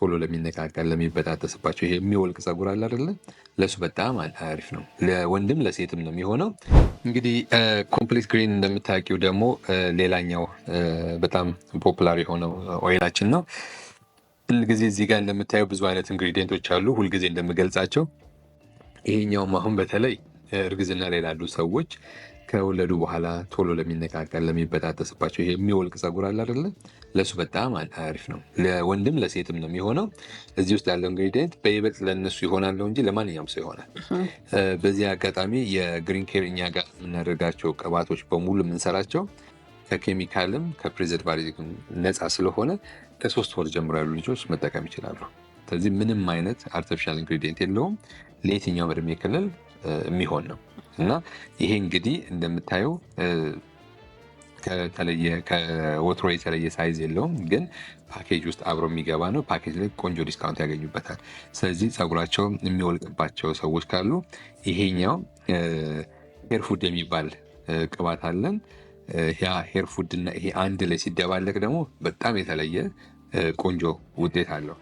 ቶሎ ለሚነቃቀል ለሚበጣጠስባቸው ይሄ የሚወልቅ ጸጉር አለ አይደለ? ለሱ በጣም አሪፍ ነው። ለወንድም ለሴትም ነው የሚሆነው። እንግዲህ ኮምፕሊት ግሪን እንደምታውቂው ደግሞ ሌላኛው በጣም ፖፑላር የሆነው ኦይላችን ነው። ሁልጊዜ እዚህ ጋር እንደምታየው ብዙ አይነት ኢንግሪዲየንቶች አሉ፣ ሁልጊዜ እንደምገልጻቸው። ይሄኛውም አሁን በተለይ እርግዝና ላይ ላሉ ሰዎች ከወለዱ በኋላ ቶሎ ለሚነቃቀል ለሚበጣጠስባቸው ይሄ የሚወልቅ ጸጉር አለ አይደለ? ለሱ በጣም አሪፍ ነው። ለወንድም ለሴትም ነው የሚሆነው። እዚህ ውስጥ ያለው ኢንግሪዲየንት በይበልጥ ለእነሱ ይሆናለው እንጂ ለማንኛውም ሰው ይሆናል። በዚህ አጋጣሚ የግሪን ኬር እኛ ጋር የምናደርጋቸው ቅባቶች በሙሉ የምንሰራቸው ከኬሚካልም ከፕሪዘርቫቲቭም ነፃ ስለሆነ ከ3 ወር ጀምሮ ያሉ ልጆች መጠቀም ይችላሉ። ስለዚህ ምንም አይነት አርቲፊሻል ኢንግሪዲየንት የለውም። ለየትኛው እድሜ ክልል የሚሆን ነው እና ይሄ እንግዲህ እንደምታየው ከወትሮ የተለየ ሳይዝ የለውም፣ ግን ፓኬጅ ውስጥ አብሮ የሚገባ ነው። ፓኬጅ ላይ ቆንጆ ዲስካውንት ያገኙበታል። ስለዚህ ጸጉራቸው የሚወልቅባቸው ሰዎች ካሉ ይሄኛው ሄር ፉድ የሚባል ቅባት አለን። ያ ሄር ፉድ እና ይሄ አንድ ላይ ሲደባለቅ ደግሞ በጣም የተለየ ቆንጆ ውጤት አለው።